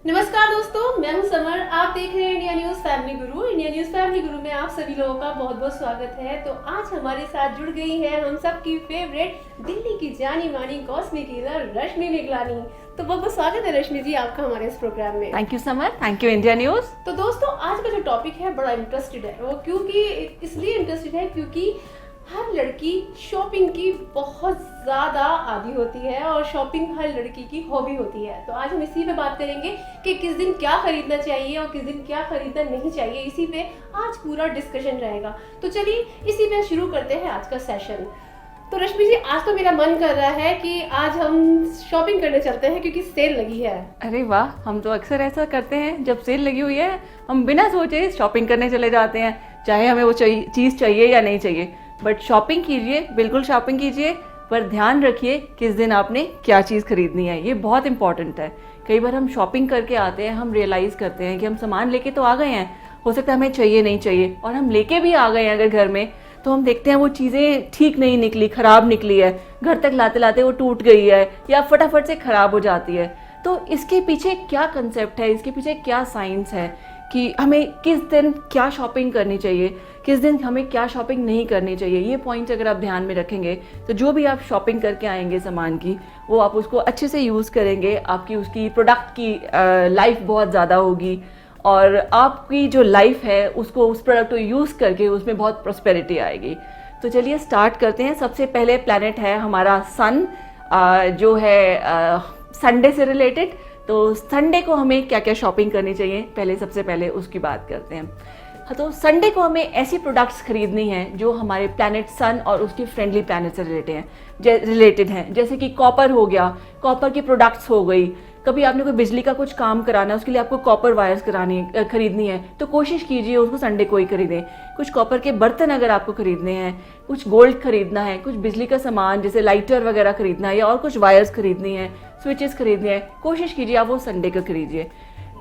नमस्कार दोस्तों, मैं हूं समर। आप देख रहे हैं इंडिया न्यूज फैमिली गुरु। इंडिया न्यूज फैमिली गुरु में आप सभी लोगों का बहुत बहुत स्वागत है। तो आज हमारे साथ जुड़ गई है हम सब की फेवरेट दिल्ली की जानी मानी कॉस्मिक हीलर रश्मि मिगलानी। तो बहुत बहुत स्वागत है रश्मि जी आपका हमारे इस प्रोग्राम में। Thank you summer, thank you India news. तो दोस्तों आज का जो टॉपिक है बड़ा इंटरेस्टेड है वो, क्योंकि इसलिए इंटरेस्टेड है क्योंकि हर लड़की शॉपिंग की बहुत ज़्यादा आदी होती है और शॉपिंग हर लड़की की हॉबी होती है। तो आज हम इसी पे बात करेंगे कि किस दिन क्या खरीदना चाहिए और किस दिन क्या खरीदना नहीं चाहिए। इसी पे आज पूरा डिस्कशन रहेगा। तो चलिए इसी पे शुरू करते हैं आज का सेशन। तो रश्मि जी, आज तो मेरा मन कर रहा है कि आज हम शॉपिंग करने चलते हैं क्योंकि सेल लगी है। अरे वाह, हम तो अक्सर ऐसा करते हैं, जब सेल लगी हुई है हम बिना सोचे शॉपिंग करने चले जाते हैं, चाहे हमें वो चीज़ चाहिए या नहीं चाहिए। बट शॉपिंग कीजिए, बिल्कुल शॉपिंग कीजिए, पर ध्यान रखिए किस दिन आपने क्या चीज़ खरीदनी है। ये बहुत इंपॉर्टेंट है। कई बार हम शॉपिंग करके आते हैं, हम रियलाइज़ करते हैं कि हम सामान लेके तो आ गए हैं, हो सकता है हमें चाहिए नहीं चाहिए, और हम लेके भी आ गए हैं अगर घर में, तो हम देखते हैं वो चीज़ें ठीक नहीं निकली, ख़राब निकली है, घर तक लाते लाते वो टूट गई है या फटाफट से ख़राब हो जाती है। तो इसके पीछे क्या कंसेप्ट है, इसके पीछे क्या साइंस है कि हमें किस दिन क्या शॉपिंग करनी चाहिए, किस दिन हमें क्या शॉपिंग नहीं करनी चाहिए। ये पॉइंट अगर आप ध्यान में रखेंगे तो जो भी आप शॉपिंग करके आएंगे सामान की, वो आप उसको अच्छे से यूज़ करेंगे, आपकी उसकी प्रोडक्ट की लाइफ बहुत ज़्यादा होगी, और आपकी जो लाइफ है उसको, उस प्रोडक्ट को यूज़ करके उसमें बहुत प्रॉस्पेरिटी आएगी। तो चलिए स्टार्ट करते हैं। सबसे पहले प्लैनेट है हमारा सन, जो है संडे से रिलेटेड। तो संडे को हमें क्या क्या शॉपिंग करनी चाहिए, सबसे पहले उसकी बात करते हैं। हाँ, तो संडे को हमें ऐसी प्रोडक्ट्स खरीदनी हैं जो हमारे प्लैनेट सन और उसके फ्रेंडली प्लैनेट से रिलेटेड हैं, जैसे कि कॉपर हो गया, कॉपर की प्रोडक्ट्स हो गई। कभी आपने कोई बिजली का कुछ काम कराना है, उसके लिए आपको कॉपर वायर्स खरीदनी है, तो कोशिश कीजिए उसको संडे को ही खरीदें। कुछ कॉपर के बर्तन अगर आपको खरीदने हैं, कुछ गोल्ड खरीदना है, कुछ बिजली का सामान जैसे लाइटर वगैरह खरीदना है, या और कुछ वायर्स खरीदनी है, स्विचेस खरीदनी है, कोशिश कीजिए आप वो संडे को खरीदिए।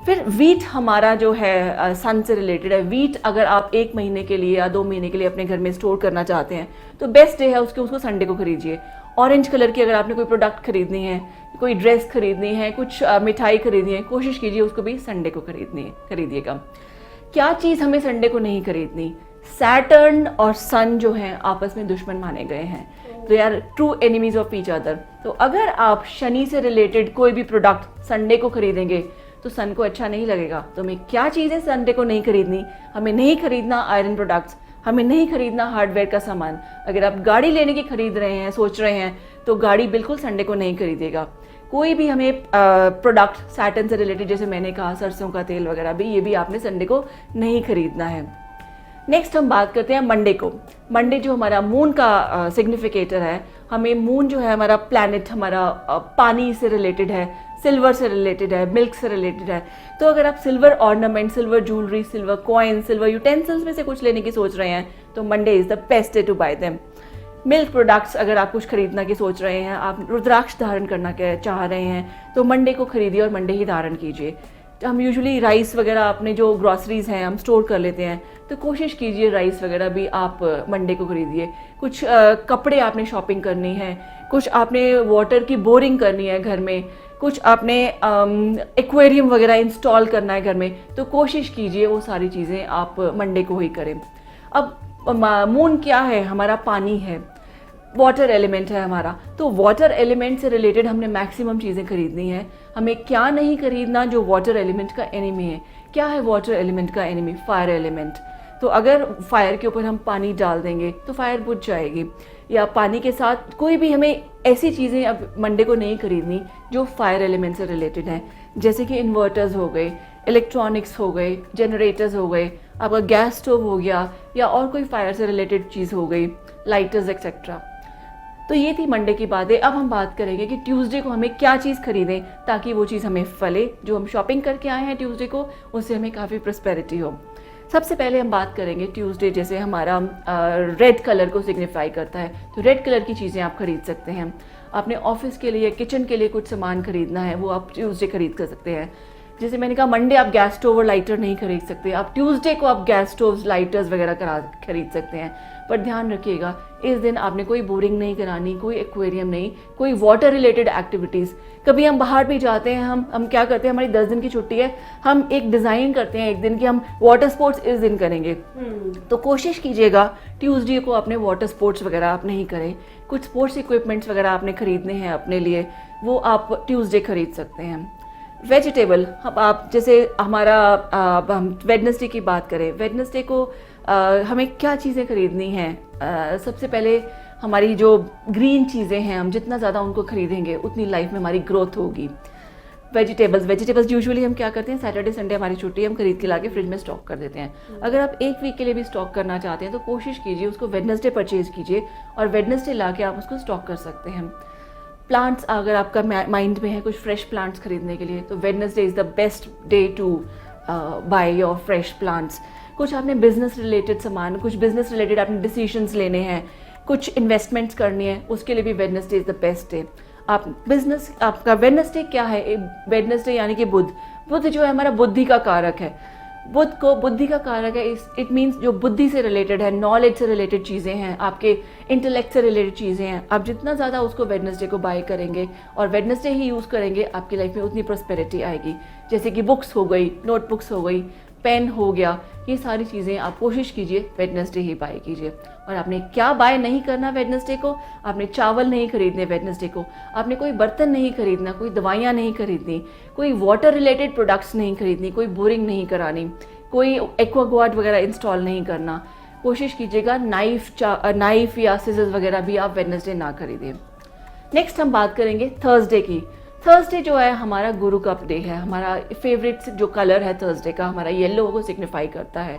फिर वीट हमारा जो है सन से रिलेटेड है। वीट अगर आप 1 महीने के लिए या 2 महीने के लिए अपने घर में स्टोर करना चाहते हैं तो बेस्ट डे है उसको संडे को खरीदिए। ऑरेंज कलर की अगर आपने कोई प्रोडक्ट खरीदनी है, कोई ड्रेस खरीदनी है, कुछ मिठाई खरीदनी है, कोशिश कीजिए उसको भी संडे को खरीदिएगा। क्या चीज़ हमें संडे को नहीं खरीदनी? सैटर्न और सन जो हैं आपस में दुश्मन माने गए हैं, they are true enemies of each other. तो अगर आप शनि से रिलेटेड कोई भी प्रोडक्ट संडे को खरीदेंगे तो सन को अच्छा नहीं लगेगा। तो हमें क्या चीज़ें संडे को नहीं खरीदनी? हमें नहीं खरीदना आयरन प्रोडक्ट्स, हमें नहीं खरीदना हार्डवेयर का सामान। अगर आप गाड़ी लेने की खरीद रहे हैं, सोच रहे हैं, तो गाड़ी बिल्कुल संडे को नहीं खरीदेगा। कोई भी हमें प्रोडक्ट सैटर्न से रिलेटेड, जैसे मैंने कहा सरसों का तेल वगैरह भी, ये भी आपने संडे को नहीं खरीदना है। नेक्स्ट हम बात करते हैं मंडे को। मंडे जो हमारा मून का सिग्निफिकेटर है, हमें मून जो है हमारा प्लैनेट, हमारा पानी से रिलेटेड है, सिल्वर से रिलेटेड है, मिल्क से रिलेटेड है। तो अगर आप silver ornament, silver jewellery, silver coin, silver utensils में से कुछ लेने की सोच रहे हैं तो Monday is the best day to buy them. Milk products अगर आप कुछ खरीदना की सोच रहे हैं, आप रुद्राक्ष धारण करना चाह रहे हैं, तो मंडे को खरीदिए और मंडे ही धारण कीजिए। हम यूजुअली राइस वगैरह अपने जो ग्रॉसरीज हैं हम स्टोर कर लेते हैं, तो कोशिश कीजिए राइस वगैरह भी आप मंडे को खरीदिए। कुछ कपड़े आपने शॉपिंग करनी है, कुछ आपने वाटर की बोरिंग करनी है घर में, कुछ आपने एक्वेरियम वगैरह इंस्टॉल करना है घर में, तो कोशिश कीजिए वो सारी चीज़ें आप मंडे को ही करें। अब मून क्या है? हमारा पानी है, वाटर एलिमेंट है हमारा। तो वाटर एलिमेंट से रिलेटेड हमने मैक्सिमम चीज़ें खरीदनी है। हमें क्या नहीं खरीदना जो वाटर एलिमेंट का एनिमी है। क्या है वाटर एलिमेंट का एनिमी? Fire element. तो अगर फायर के ऊपर हम पानी डाल देंगे तो फायर बुझ जाएगी, या पानी के साथ कोई भी हमें ऐसी चीज़ें अब मंडे को नहीं खरीदनी जो फायर एलिमेंट से रिलेटेड हैं, जैसे कि इन्वर्टर्स हो गए, इलेक्ट्रॉनिक्स हो गए, जनरेटर्स हो गए, आपका गैस स्टोव हो गया, या और कोई फायर से रिलेटेड चीज़ हो गई, लाइटर्स एक्सेट्रा। तो ये थी मंडे की बातें। अब हम बात करेंगे कि ट्यूसडे को हमें क्या चीज़ खरीदें ताकि वो चीज़ हमें फले। जो हम शॉपिंग करके आए हैं ट्यूसडे को, उससे हमें काफ़ी प्रॉस्पेरिटी हो। सबसे पहले हम बात करेंगे ट्यूसडे, जैसे हमारा रेड कलर को सिग्निफाई करता है, तो रेड कलर की चीज़ें आप खरीद सकते हैं। अपने ऑफिस के लिए, किचन के लिए कुछ सामान खरीदना है, वो आप ट्यूसडे खरीद कर सकते हैं। जैसे मैंने कहा, मंडे आप गैस स्टोव और लाइटर नहीं खरीद सकते, आप ट्यूसडे को आप गैस स्टोव्स, लाइटर्स वगैरह खरीद सकते हैं। पर ध्यान रखिएगा इस दिन आपने कोई बोरिंग नहीं करानी, कोई एक्वेरियम नहीं, कोई वाटर रिलेटेड एक्टिविटीज़। कभी हम बाहर भी जाते हैं, हम क्या करते हैं, हमारी 10 दिन की छुट्टी है, हम एक डिज़ाइन करते हैं एक दिन की हम वाटर स्पोर्ट्स इस दिन करेंगे। तो कोशिश कीजिएगा ट्यूसडे को अपने वाटर स्पोर्ट्स वगैरह आप नहीं करें। कुछ स्पोर्ट्स इक्विपमेंट्स वगैरह आपने खरीदने हैं अपने लिए, वो आप ट्यूसडे खरीद सकते हैं। वेजिटेबल आप जैसे हमारा हम वेडनेसडे की बात करें, वेडनेसडे को हमें क्या चीज़ें खरीदनी हैं। सबसे पहले हमारी जो ग्रीन चीज़ें हैं, हम जितना ज़्यादा उनको खरीदेंगे उतनी लाइफ में हमारी ग्रोथ होगी। वेजिटेबल्स यूजुअली हम क्या करते हैं, सैटरडे संडे हमारी छुट्टी है, हम खरीद के लाके फ्रिज में स्टॉक कर देते हैं। अगर आप एक वीक के लिए भी स्टॉक करना चाहते हैं तो कोशिश कीजिए उसको वेडनेसडे परचेज कीजिए और वेडनेसडे लाके आप उसको स्टॉक कर सकते हैं। प्लांट्स, अगर आपका माइंड में है कुछ फ्रेश प्लांट्स खरीदने के लिए तो Wednesday is the best day to buy your fresh plants. कुछ आपने बिजनेस रिलेटेड सामान, कुछ बिजनेस रिलेटेड आपने डिसीजंस लेने हैं, कुछ इन्वेस्टमेंट्स करनी है, उसके लिए भी Wednesday is the best day. आप बिजनेस, आपका वेडनेसडे क्या है, वेडनेसडे यानी कि बुध जो है हमारा बुद्धि का कारक है। बुद्धि का कारक है, इट मीन्स जो बुद्धि से रिलेटेड है, नॉलेज से रिलेटेड चीज़ें हैं, आपके इंटेलेक्ट से रिलेटेड चीज़ें हैं। आप जितना ज़्यादा उसको वेडनेसडे को बाय करेंगे और वेडनेसडे ही यूज़ करेंगे, आपकी लाइफ में उतनी प्रॉस्पेरिटी आएगी। जैसे कि बुक्स हो गई, नोटबुक्स हो गई, पेन हो गया, ये सारी चीज़ें आप कोशिश कीजिए वेडनेसडे ही बाय कीजिए। और आपने क्या बाय नहीं करना वेडनेसडे को, आपने चावल नहीं खरीदने वेडनेसडे को, आपने कोई बर्तन नहीं खरीदना, कोई दवाइयाँ नहीं खरीदनी, कोई वाटर रिलेटेड प्रोडक्ट्स नहीं खरीदनी, कोई बोरिंग नहीं करानी, कोई एक्वागार्ड वगैरह इंस्टॉल नहीं करना। कोशिश कीजिएगा नाइफ या सिजर्स वगैरह भी आप वेडनेसडे ना खरीदें। नेक्स्ट हम बात करेंगे थर्सडे की। थर्सडे जो है हमारा गुरु का डे है, हमारा फेवरेट जो कलर है थर्सडे का हमारा येलो को सिग्निफाई करता है।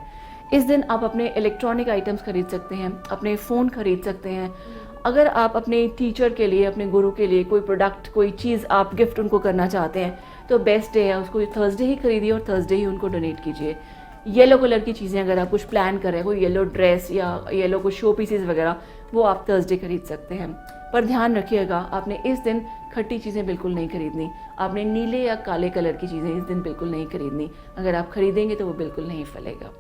इस दिन आप अपने इलेक्ट्रॉनिक आइटम्स खरीद सकते हैं, अपने फ़ोन खरीद सकते हैं। अगर आप अपने टीचर के लिए, अपने गुरु के लिए कोई प्रोडक्ट, कोई चीज़ आप गिफ्ट उनको करना चाहते हैं तो बेस्ट डे है, उसको थर्सडे ही खरीदिए और थर्सडे ही उनको डोनेट कीजिए। येलो कलर की चीज़ें अगर आप कुछ प्लान कर रहे हैं, कोई येलो ड्रेस या येलो कुछ शो पीसेस वगैरह, वो आप थर्सडे खरीद सकते हैं। पर ध्यान रखिएगा आपने इस दिन खट्टी चीज़ें बिल्कुल नहीं खरीदनी, आपने नीले या काले कलर की चीज़ें इस दिन बिल्कुल नहीं खरीदनी। अगर आप खरीदेंगे तो वो बिल्कुल नहीं फलेगा।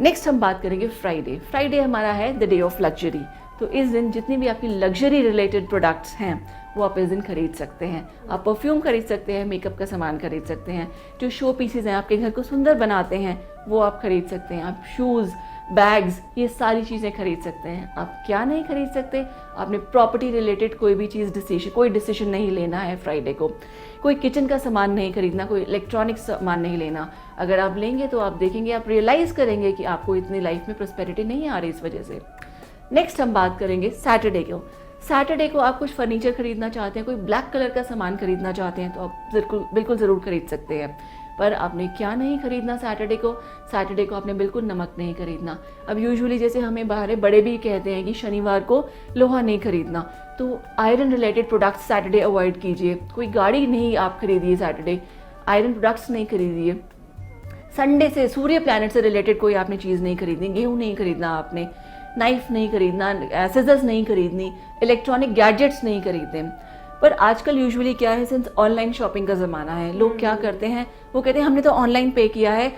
नेक्स्ट हम बात करेंगे फ्राइडे हमारा है द डे ऑफ लग्जरी। तो इस दिन जितनी भी आपकी लग्जरी रिलेटेड प्रोडक्ट्स हैं वो आप इस दिन खरीद सकते हैं। आप परफ्यूम खरीद सकते हैं, मेकअप का सामान खरीद सकते हैं, जो शो पीसेज हैं आपके घर को सुंदर बनाते हैं वो आप खरीद सकते हैं। आप शूज़, बैग्स, ये सारी चीज़ें खरीद सकते हैं। आप क्या नहीं खरीद सकते, आपने प्रॉपर्टी रिलेटेड कोई भी चीज़ कोई डिसीजन नहीं लेना है फ्राइडे को। कोई किचन का सामान नहीं खरीदना, कोई इलेक्ट्रॉनिक सामान नहीं लेना। अगर आप लेंगे तो आप देखेंगे, आप रियलाइज़ करेंगे कि आपको इतनी लाइफ में प्रॉस्पेरिटी नहीं आ रही इस वजह से। नेक्स्ट हम बात करेंगे सैटरडे को आप कुछ फर्नीचर खरीदना चाहते हैं, कोई ब्लैक कलर का सामान खरीदना चाहते हैं तो आप बिल्कुल ज़रूर खरीद सकते हैं। पर आपने क्या नहीं खरीदना सैटरडे को आपने बिल्कुल नमक नहीं खरीदना। अब यूजुअली जैसे हमें बाहर बड़े भी कहते हैं कि शनिवार को लोहा नहीं खरीदना, तो iron related products Saturday avoid कीजिए। कोई गाड़ी नहीं आप खरीदिए सैटरडे, आयरन प्रोडक्ट्स नहीं खरीदिए। संडे से सूर्य प्लैनेट से रिलेटेड कोई आपने चीज़ नहीं खरीदनी, गेहूँ नहीं खरीदना, आपने नाइफ नहीं खरीदना, सिजर्स नहीं खरीदनी, इलेक्ट्रॉनिक गैजेट्स नहीं खरीदने। पर आजकल यूजुअली क्या है, सिंस ऑनलाइन शॉपिंग का ज़माना है, लोग क्या करते हैं, वो कहते हैं हमने तो ऑनलाइन पे किया है,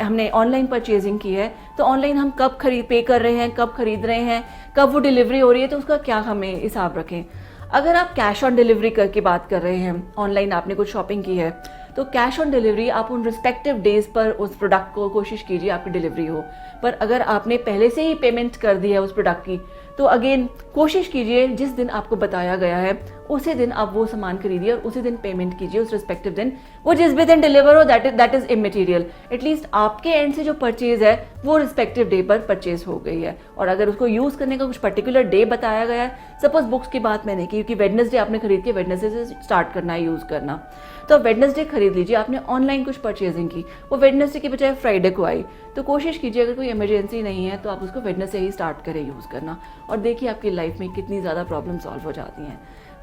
हमने ऑनलाइन परचेजिंग की है, तो ऑनलाइन हम कब पे कर रहे हैं, कब खरीद रहे हैं, कब वो डिलीवरी हो रही है, तो उसका क्या हमें हिसाब रखें। अगर आप कैश ऑन डिलीवरी करके बात कर रहे हैं, ऑनलाइन आपने कुछ शॉपिंग की है, तो कैश ऑन डिलीवरी आप उन रिस्पेक्टिव डेज पर उस प्रोडक्ट को कोशिश कीजिए आपकी डिलीवरी हो। पर अगर आपने पहले से ही पेमेंट कर दी है उस प्रोडक्ट की, तो अगेन कोशिश कीजिए जिस दिन आपको बताया गया है उसी दिन आप वो सामान खरीदिए और उसी दिन पेमेंट कीजिए उस रिस्पेक्टिव दिन। वो जिस भी दिन डिलीवर हो दैट इज इमटेरियल। एटलीस्ट आपके एंड से जो परचेज है वो रिस्पेक्टिव डे पर परचेज हो गई है। और अगर उसको यूज़ करने का कुछ पर्टिकुलर डे बताया गया है, सपोज बुक्स की बात मैंने की कि वेडनेसडे आपने खरीद के वेडनेसडे से स्टार्ट करना है यूज़ करना, तो वेडनेसडे खरीद लीजिए। आपने ऑनलाइन कुछ परचेजिंग की, वो वेडनेसडे के बजाय फ्राइडे को आई, तो कोशिश कीजिए अगर कोई इमरजेंसी नहीं है तो आप उसको वेडनेसडे ही स्टार्ट करें यूज़ करना, और देखिए आपकी लाइफ में कितनी ज़्यादा प्रॉब्लम सॉल्व हो जाती हैं।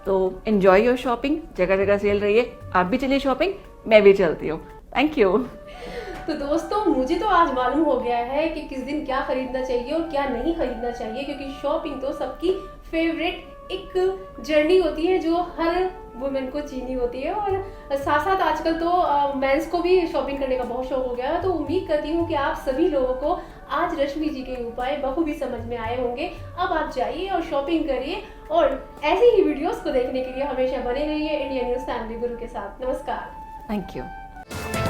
तो एन्जॉय योर शॉपिंग, जगह जगह सेल रही है, आप भी चलिए शॉपिंग, मैं भी चलती हूँ। Thank you. तो दोस्तों मुझे तो आज मालूम हो गया है कि किस दिन क्या खरीदना चाहिए और क्या नहीं खरीदना चाहिए, क्योंकि शॉपिंग तो सबकी फेवरेट एक जर्नी होती है जो हर वुमेन को जीनी होती है। और साथ साथ आजकल तो मेंस को भी शॉपिंग करने का बहुत शौक हो गया है। तो उम्मीद करती हूँ कि आप सभी लोगों को आज रश्मि जी के उपाय बखूबी समझ में आए होंगे। अब आप जाइए और शॉपिंग करिए और ऐसी ही वीडियोस को देखने के लिए हमेशा बने रहिए इंडियन न्यूज़ फैमिली गुरु के साथ। नमस्कार। Thank you.